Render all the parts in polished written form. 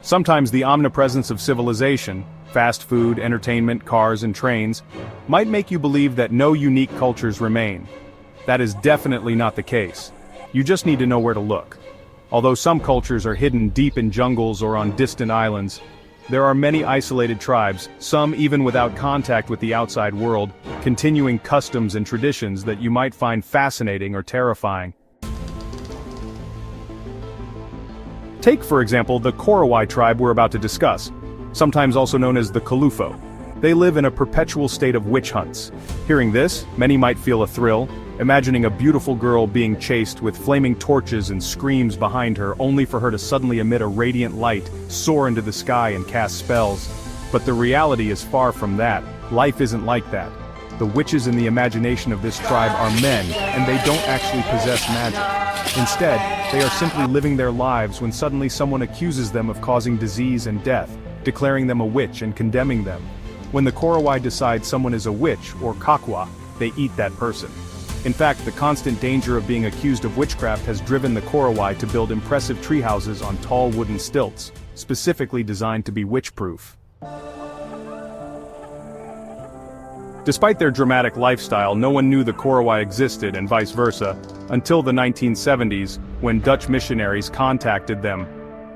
Sometimes the omnipresence of civilization, fast food, entertainment, cars and trains, might make you believe that no unique cultures remain. That is definitely not the case. You just need to know where to look. Although some cultures are hidden deep in jungles or on distant islands, there are many isolated tribes, some even without contact with the outside world, continuing customs and traditions that you might find fascinating or terrifying. Take, for example, the Korowai tribe we're about to discuss, sometimes also known as the Kalufo. They live in a perpetual state of witch hunts. Hearing this, many might feel a thrill, imagining a beautiful girl being chased with flaming torches and screams behind her only for her to suddenly emit a radiant light, soar into the sky and cast spells. But the reality is far from that. Life isn't like that. The witches in the imagination of this tribe are men, and they don't actually possess magic. Instead, they are simply living their lives when suddenly someone accuses them of causing disease and death, declaring them a witch and condemning them. When the Korowai decide someone is a witch, or kakwa, they eat that person. In fact, the constant danger of being accused of witchcraft has driven the Korowai to build impressive tree houses on tall wooden stilts, specifically designed to be witch-proof. Despite their dramatic lifestyle, no one knew the Korowai existed and vice versa, until the 1970s, when Dutch missionaries contacted them.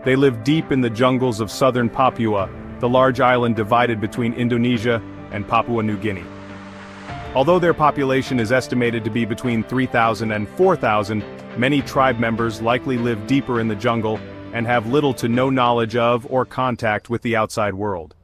They lived deep in the jungles of southern Papua, the large island divided between Indonesia and Papua New Guinea. Although their population is estimated to be between 3,000 and 4,000, many tribe members likely live deeper in the jungle and have little to no knowledge of or contact with the outside world.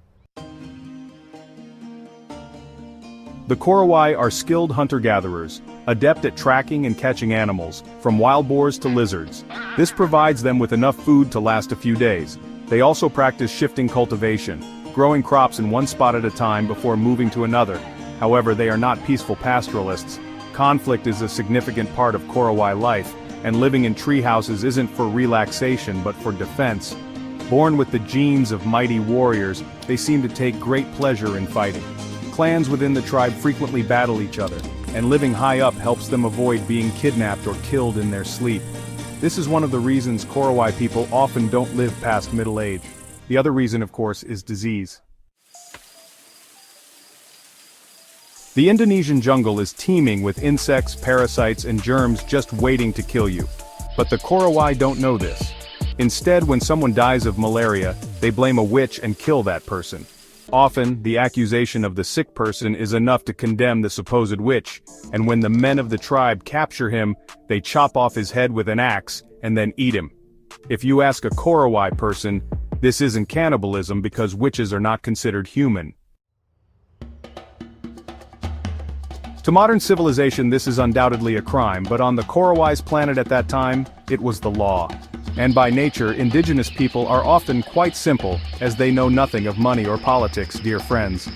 The Korowai are skilled hunter-gatherers, adept at tracking and catching animals, from wild boars to lizards. This provides them with enough food to last a few days. They also practice shifting cultivation, growing crops in one spot at a time before moving to another. However, they are not peaceful pastoralists. Conflict is a significant part of Korowai life, and living in tree houses isn't for relaxation but for defense. Born with the genes of mighty warriors, they seem to take great pleasure in fighting. Clans within the tribe frequently battle each other, and living high up helps them avoid being kidnapped or killed in their sleep. This is one of the reasons Korowai people often don't live past middle age. The other reason, of course, is disease. The Indonesian jungle is teeming with insects, parasites, and germs just waiting to kill you. But the Korowai don't know this. Instead, when someone dies of malaria, they blame a witch and kill that person. Often, the accusation of the sick person is enough to condemn the supposed witch, and when the men of the tribe capture him, they chop off his head with an axe, and then eat him. If you ask a Korowai person, this isn't cannibalism because witches are not considered human. To modern civilization, this is undoubtedly a crime, but on the Korowai's planet at that time, it was the law. And by nature, indigenous people are often quite simple, as they know nothing of money or politics, dear friends.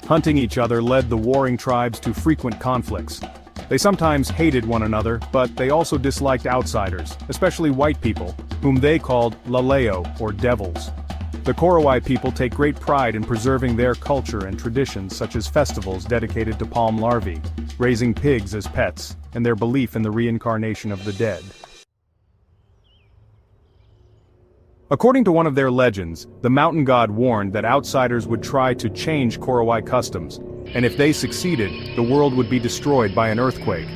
Hunting each other led the warring tribes to frequent conflicts. They sometimes hated one another, but they also disliked outsiders, especially white people, whom they called laleo, or devils. The Korowai people take great pride in preserving their culture and traditions such as festivals dedicated to palm larvae, raising pigs as pets, and their belief in the reincarnation of the dead. According to one of their legends, the mountain god warned that outsiders would try to change Korowai customs, and if they succeeded, the world would be destroyed by an earthquake.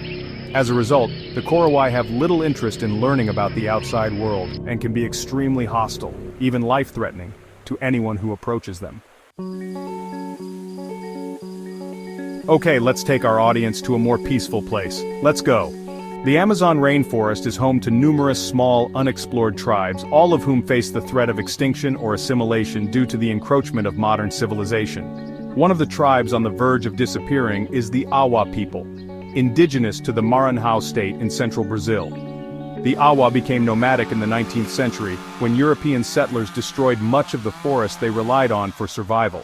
As a result, the Korowai have little interest in learning about the outside world and can be extremely hostile, even life-threatening, to anyone who approaches them. Okay, let's take our audience to a more peaceful place. Let's go. The Amazon rainforest is home to numerous small, unexplored tribes, all of whom face the threat of extinction or assimilation due to the encroachment of modern civilization. One of the tribes on the verge of disappearing is the Awa people, indigenous to the Maranhão state in central Brazil. The Awa became nomadic in the 19th century, when European settlers destroyed much of the forest they relied on for survival.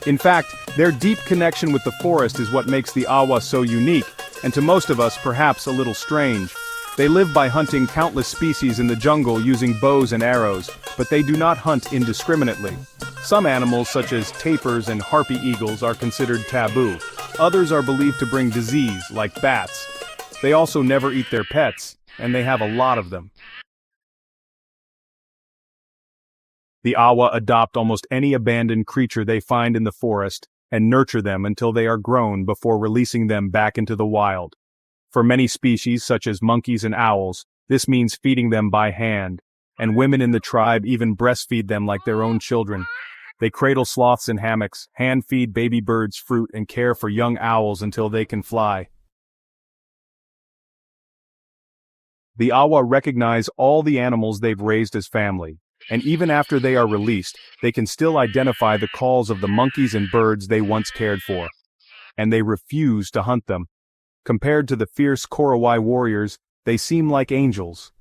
In fact, their deep connection with the forest is what makes the Awa so unique, and to most of us perhaps a little strange. They live by hunting countless species in the jungle using bows and arrows, but they do not hunt indiscriminately. Some animals such as tapirs and harpy eagles are considered taboo. Others are believed to bring disease, like bats. They also never eat their pets, and they have a lot of them. The Awa adopt almost any abandoned creature they find in the forest and nurture them until they are grown before releasing them back into the wild. For many species such as monkeys and owls, this means feeding them by hand, and women in the tribe even breastfeed them like their own children. They cradle sloths in hammocks, hand-feed baby birds fruit, and care for young owls until they can fly. The Awa recognize all the animals they've raised as family, and even after they are released, they can still identify the calls of the monkeys and birds they once cared for. And they refuse to hunt them. Compared to the fierce Korowai warriors, they seem like angels.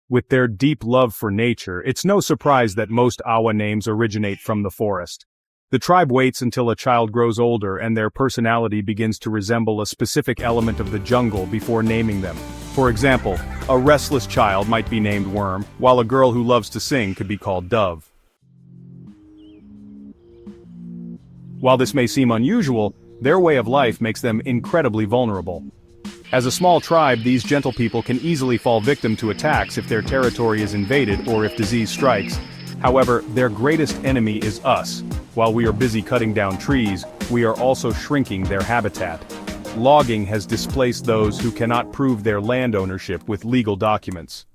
With their deep love for nature, it's no surprise that most Awa names originate from the forest. The tribe waits until a child grows older and their personality begins to resemble a specific element of the jungle before naming them. For example, a restless child might be named Worm, while a girl who loves to sing could be called Dove. While this may seem unusual, their way of life makes them incredibly vulnerable. As a small tribe, these gentle people can easily fall victim to attacks if their territory is invaded or if disease strikes. However, their greatest enemy is us. While we are busy cutting down trees, we are also shrinking their habitat. Logging has displaced those who cannot prove their land ownership with legal documents.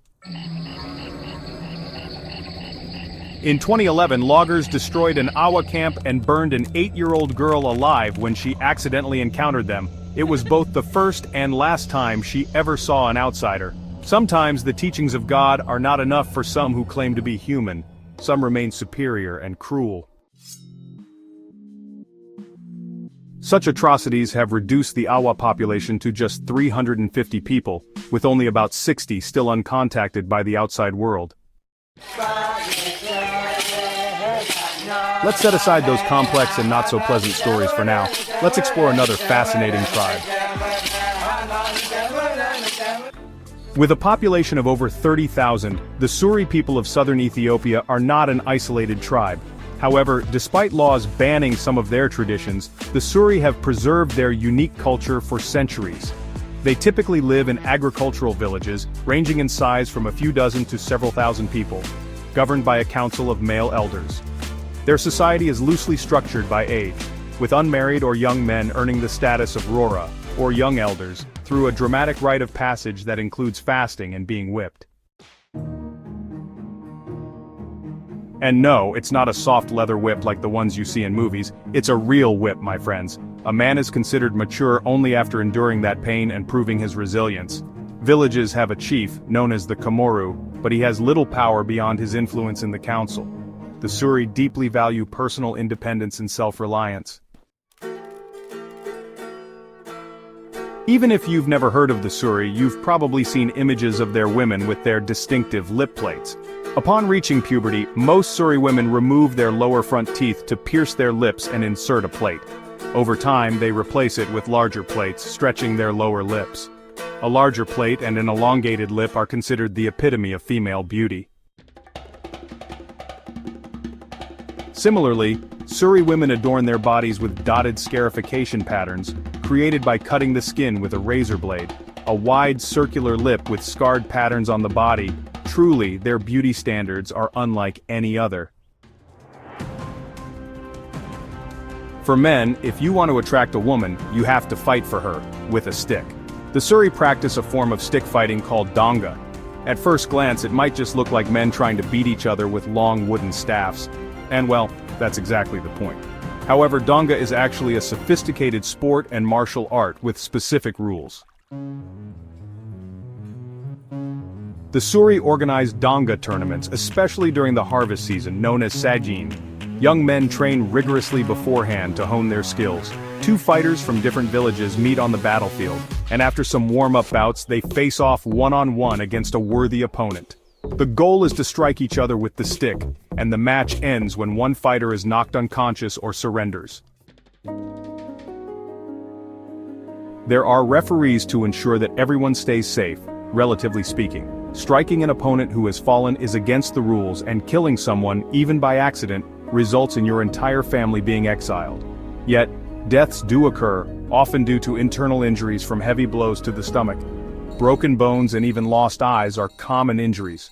In 2011, loggers destroyed an Awa camp and burned an 8-year-old girl alive when she accidentally encountered them. It was both the first and last time she ever saw an outsider. Sometimes the teachings of God are not enough for some who claim to be human. Some remain superior and cruel. Such atrocities have reduced the Awa population to just 350 people, with only about 60 still uncontacted by the outside world. Let's set aside those complex and not so pleasant stories for now. Let's explore another fascinating tribe. With a population of over 30,000, the Suri people of southern Ethiopia are not an isolated tribe. However, despite laws banning some of their traditions, the Suri have preserved their unique culture for centuries. They typically live in agricultural villages, ranging in size from a few dozen to several thousand people, governed by a council of male elders. Their society is loosely structured by age, with unmarried or young men earning the status of Rora, or young elders, through a dramatic rite of passage that includes fasting and being whipped. And no, it's not a soft leather whip like the ones you see in movies, it's a real whip, my friends. A man is considered mature only after enduring that pain and proving his resilience. Villages have a chief, known as the Komoru, but he has little power beyond his influence in the council. The Suri deeply value personal independence and self-reliance. Even if you've never heard of the Suri, you've probably seen images of their women with their distinctive lip plates. Upon reaching puberty, most Suri women remove their lower front teeth to pierce their lips and insert a plate. Over time, they replace it with larger plates, stretching their lower lips. A larger plate and an elongated lip are considered the epitome of female beauty. Similarly, Suri women adorn their bodies with dotted scarification patterns, created by cutting the skin with a razor blade. A wide circular lip with scarred patterns on the body. Truly, their beauty standards are unlike any other. For men, if you want to attract a woman, you have to fight for her, with a stick. The Suri practice a form of stick fighting called donga. At first glance, it might just look like men trying to beat each other with long wooden staffs. And well, that's exactly the point. However, donga is actually a sophisticated sport and martial art with specific rules. The Suri organize donga tournaments, especially during the harvest season, known as Sajin. Young men train rigorously beforehand to hone their skills. Two fighters from different villages meet on the battlefield, and after some warm-up bouts, they face off one-on-one against a worthy opponent. The goal is to strike each other with the stick, and the match ends when one fighter is knocked unconscious or surrenders. There are referees to ensure that everyone stays safe, relatively speaking. Striking an opponent who has fallen is against the rules, and killing someone, even by accident, results in your entire family being exiled. Yet, deaths do occur, often due to internal injuries from heavy blows to the stomach. Broken bones and even lost eyes are common injuries.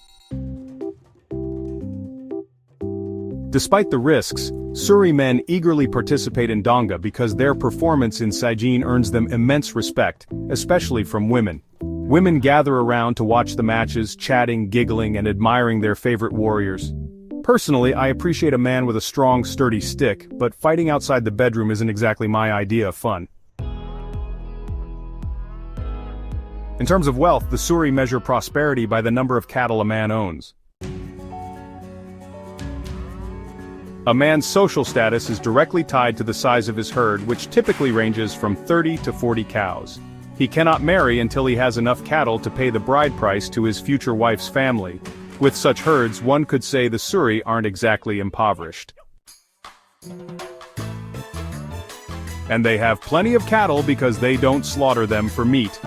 Despite the risks, Suri men eagerly participate in Donga because their performance in Saijin earns them immense respect, especially from women. Women gather around to watch the matches, chatting, giggling, and admiring their favorite warriors. Personally, I appreciate a man with a strong, sturdy stick, but fighting outside the bedroom isn't exactly my idea of fun. In terms of wealth, the Suri measure prosperity by the number of cattle a man owns. A man's social status is directly tied to the size of his herd, which typically ranges from 30 to 40 cows. He cannot marry until he has enough cattle to pay the bride price to his future wife's family. With such herds, one could say the Suri aren't exactly impoverished. And they have plenty of cattle because they don't slaughter them for meat.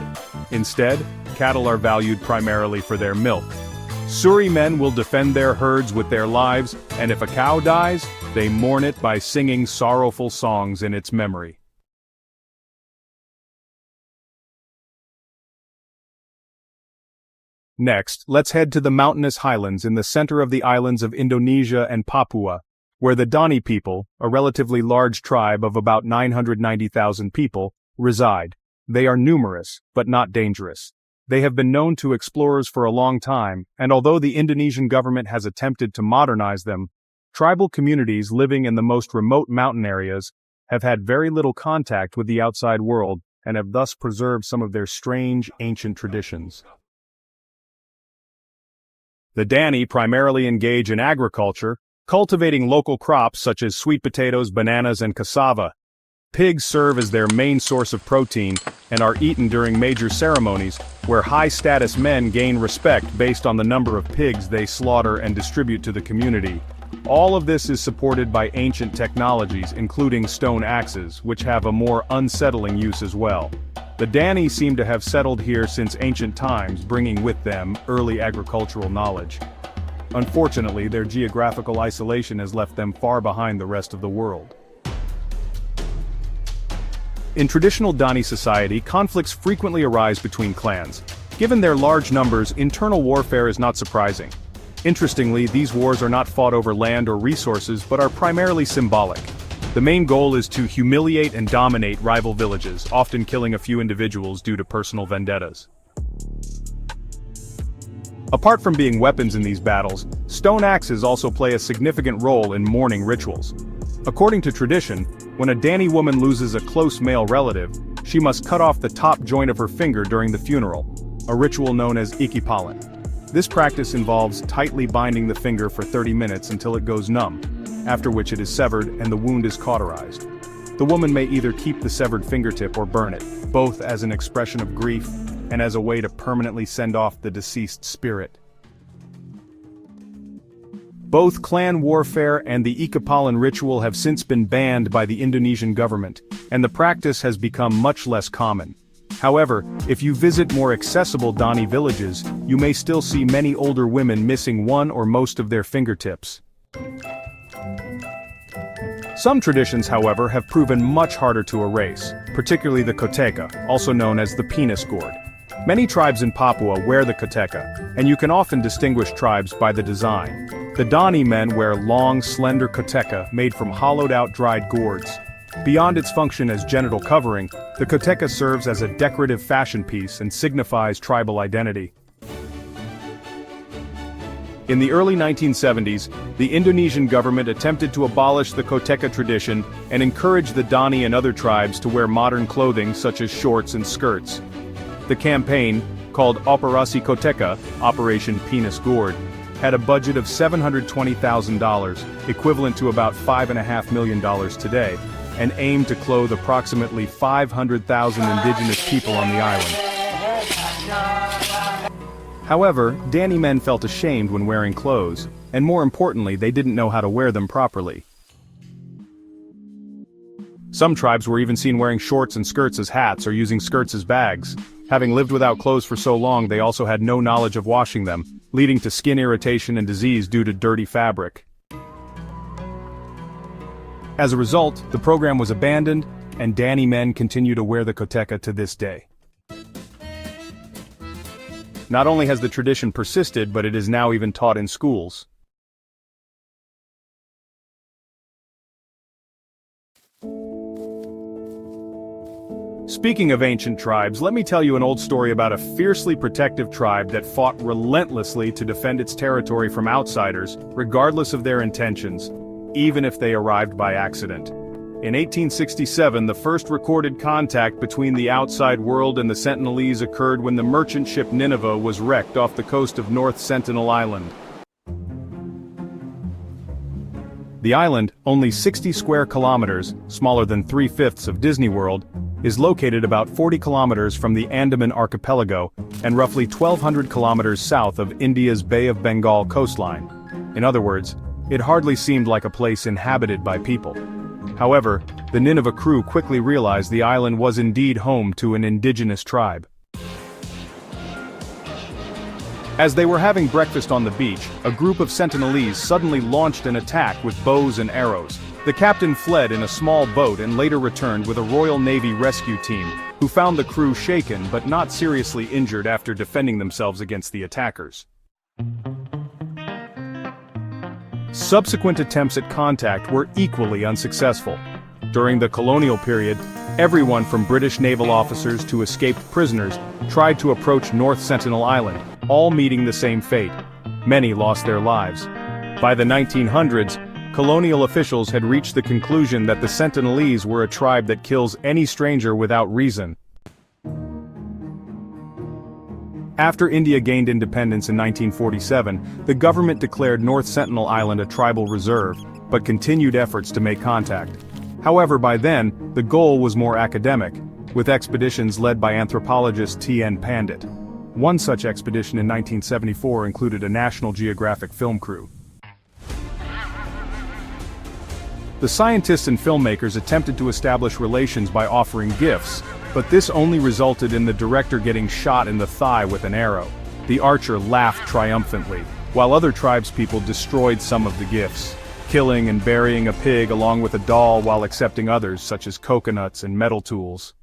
Instead, cattle are valued primarily for their milk. Suri men will defend their herds with their lives, and if a cow dies, they mourn it by singing sorrowful songs in its memory. Next, let's head to the mountainous highlands in the center of the islands of Indonesia and Papua, where the Dani people, a relatively large tribe of about 990,000 people, reside. They are numerous, but not dangerous. They have been known to explorers for a long time, and although the Indonesian government has attempted to modernize them, tribal communities living in the most remote mountain areas have had very little contact with the outside world and have thus preserved some of their strange, ancient traditions. The Dani primarily engage in agriculture, cultivating local crops such as sweet potatoes, bananas, and cassava. Pigs serve as their main source of protein and are eaten during major ceremonies, where high-status men gain respect based on the number of pigs they slaughter and distribute to the community. All of this is supported by ancient technologies, including stone axes, which have a more unsettling use as well. The Dani seem to have settled here since ancient times, bringing with them early agricultural knowledge. Unfortunately, their geographical isolation has left them far behind the rest of the world. In traditional Dani society, conflicts frequently arise between clans. Given their large numbers, internal warfare is not surprising. Interestingly, these wars are not fought over land or resources but are primarily symbolic. The main goal is to humiliate and dominate rival villages, often killing a few individuals due to personal vendettas. Apart from being weapons in these battles, stone axes also play a significant role in mourning rituals. According to tradition, when a Dani woman loses a close male relative, she must cut off the top joint of her finger during the funeral, a ritual known as ikipalan. This practice involves tightly binding the finger for 30 minutes until it goes numb, after which it is severed and the wound is cauterized. The woman may either keep the severed fingertip or burn it, both as an expression of grief and as a way to permanently send off the deceased spirit. Both clan warfare and the ikipalan ritual have since been banned by the Indonesian government, and the practice has become much less common. However, if you visit more accessible Dani villages, you may still see many older women missing one or most of their fingertips. Some traditions, however, have proven much harder to erase, particularly the koteka, also known as the penis gourd. Many tribes in Papua wear the koteka, and you can often distinguish tribes by the design. The Dani men wear long, slender koteka made from hollowed-out dried gourds. Beyond its function as genital covering, the koteka serves as a decorative fashion piece and signifies tribal identity. In the early 1970s, the Indonesian government attempted to abolish the koteka tradition and encourage the Dani and other tribes to wear modern clothing such as shorts and skirts. The campaign, called Operasi Koteka, Operation Penis Gourd, had a budget of $720,000, equivalent to about $5.5 million today, and aimed to clothe approximately 500,000 indigenous people on the island. However, Dani men felt ashamed when wearing clothes, and more importantly, they didn't know how to wear them properly. Some tribes were even seen wearing shorts and skirts as hats or using skirts as bags. Having lived without clothes for so long, they also had no knowledge of washing them, leading to skin irritation and disease due to dirty fabric. As a result, the program was abandoned, and Dani men continue to wear the koteka to this day. Not only has the tradition persisted, but it is now even taught in schools. Speaking of ancient tribes, let me tell you an old story about a fiercely protective tribe that fought relentlessly to defend its territory from outsiders, regardless of their intentions, even if they arrived by accident. In 1867, the first recorded contact between the outside world and the Sentinelese occurred when the merchant ship Nineveh was wrecked off the coast of North Sentinel Island. The island, only 60 square kilometers, smaller than 3/5 of Disney World, is located about 40 kilometers from the Andaman Archipelago and roughly 1,200 kilometers south of India's Bay of Bengal coastline. In other words, it hardly seemed like a place inhabited by people. However, the Nineveh crew quickly realized the island was indeed home to an indigenous tribe. As they were having breakfast on the beach, a group of Sentinelese suddenly launched an attack with bows and arrows. The captain fled in a small boat and later returned with a Royal Navy rescue team, who found the crew shaken but not seriously injured after defending themselves against the attackers. Subsequent attempts at contact were equally unsuccessful. During the colonial period, everyone from British naval officers to escaped prisoners tried to approach North Sentinel Island, all meeting the same fate. Many lost their lives. By the 1900s, colonial officials had reached the conclusion that the Sentinelese were a tribe that kills any stranger without reason. After India gained independence in 1947, the government declared North Sentinel Island a tribal reserve, but continued efforts to make contact. However, by then, the goal was more academic, with expeditions led by anthropologist T.N. Pandit. One such expedition in 1974 included a National Geographic film crew. The scientists and filmmakers attempted to establish relations by offering gifts, but this only resulted in the director getting shot in the thigh with an arrow. The archer laughed triumphantly, while other tribespeople destroyed some of the gifts, killing and burying a pig along with a doll while accepting others such as coconuts and metal tools.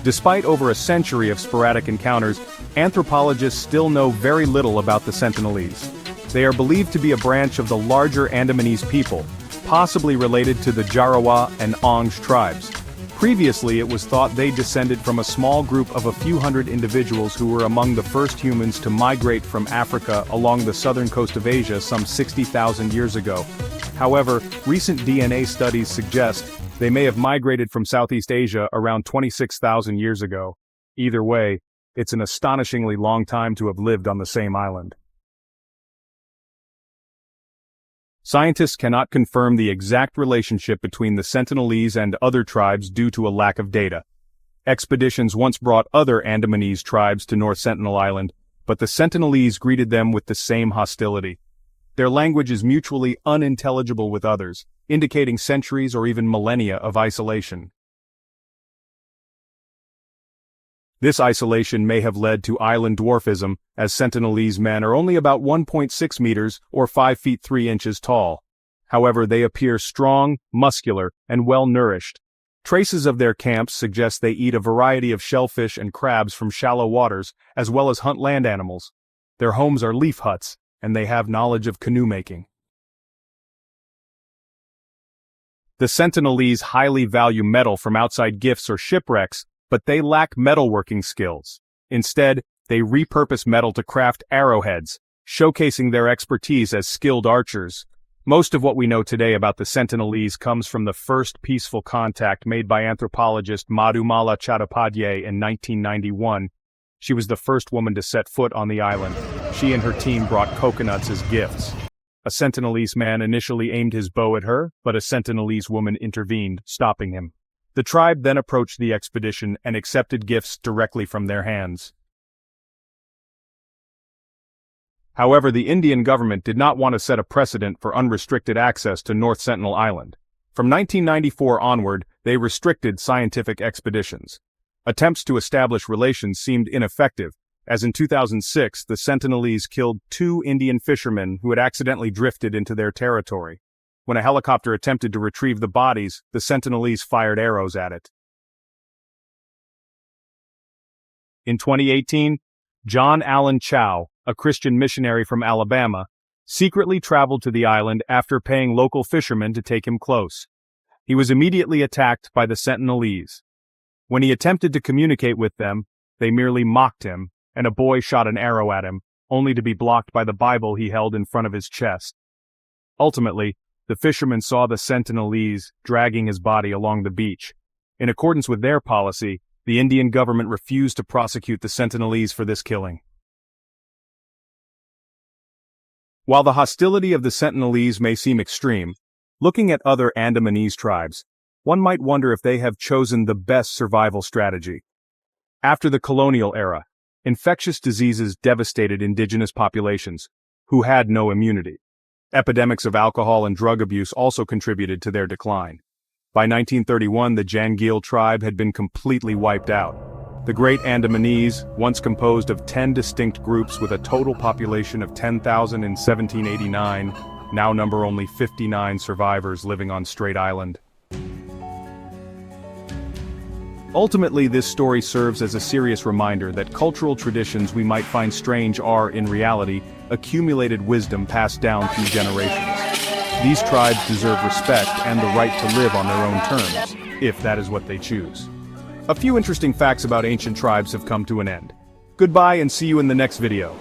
Despite over a century of sporadic encounters, anthropologists still know very little about the Sentinelese. They are believed to be a branch of the larger Andamanese people, possibly related to the Jarawa and Onge tribes. Previously, it was thought they descended from a small group of a few hundred individuals who were among the first humans to migrate from Africa along the southern coast of Asia some 60,000 years ago. However, recent DNA studies suggest they may have migrated from Southeast Asia around 26,000 years ago. Either way, it's an astonishingly long time to have lived on the same island. Scientists cannot confirm the exact relationship between the Sentinelese and other tribes due to a lack of data. Expeditions once brought other Andamanese tribes to North Sentinel Island, but the Sentinelese greeted them with the same hostility. Their language is mutually unintelligible with others, indicating centuries or even millennia of isolation. This isolation may have led to island dwarfism, as Sentinelese men are only about 1.6 meters or 5 feet 3 inches tall. However, they appear strong, muscular, and well-nourished. Traces of their camps suggest they eat a variety of shellfish and crabs from shallow waters, as well as hunt land animals. Their homes are leaf huts, and they have knowledge of canoe making. The Sentinelese highly value metal from outside gifts or shipwrecks, but they lack metalworking skills. Instead, they repurpose metal to craft arrowheads, showcasing their expertise as skilled archers. Most of what we know today about the Sentinelese comes from the first peaceful contact made by anthropologist Madhumala Chattopadhyay in 1991. She was the first woman to set foot on the island. She and her team brought coconuts as gifts. A Sentinelese man initially aimed his bow at her, but a Sentinelese woman intervened, stopping him. The tribe then approached the expedition and accepted gifts directly from their hands. However, the Indian government did not want to set a precedent for unrestricted access to North Sentinel Island. From 1994 onward, they restricted scientific expeditions. Attempts to establish relations seemed ineffective, as in 2006 the Sentinelese killed 2 Indian fishermen who had accidentally drifted into their territory. When a helicopter attempted to retrieve the bodies, the Sentinelese fired arrows at it. In 2018, John Allen Chau, a Christian missionary from Alabama, secretly traveled to the island after paying local fishermen to take him close. He was immediately attacked by the Sentinelese. When he attempted to communicate with them, they merely mocked him, and a boy shot an arrow at him, only to be blocked by the Bible he held in front of his chest. Ultimately, the fishermen saw the Sentinelese dragging his body along the beach. In accordance with their policy, the Indian government refused to prosecute the Sentinelese for this killing. While the hostility of the Sentinelese may seem extreme, looking at other Andamanese tribes, one might wonder if they have chosen the best survival strategy. After the colonial era, infectious diseases devastated indigenous populations, who had no immunity. Epidemics of alcohol and drug abuse also contributed to their decline. By 1931, the Jangil tribe had been completely wiped out. The Great Andamanese, once composed of 10 distinct groups with a total population of 10,000 in 1789, now number only 59 survivors living on Strait Island. Ultimately, this story serves as a serious reminder that cultural traditions we might find strange are, in reality, accumulated wisdom passed down through generations. These tribes deserve respect and the right to live on their own terms, if that is what they choose. A few interesting facts about ancient tribes have come to an end. Goodbye and see you in the next video.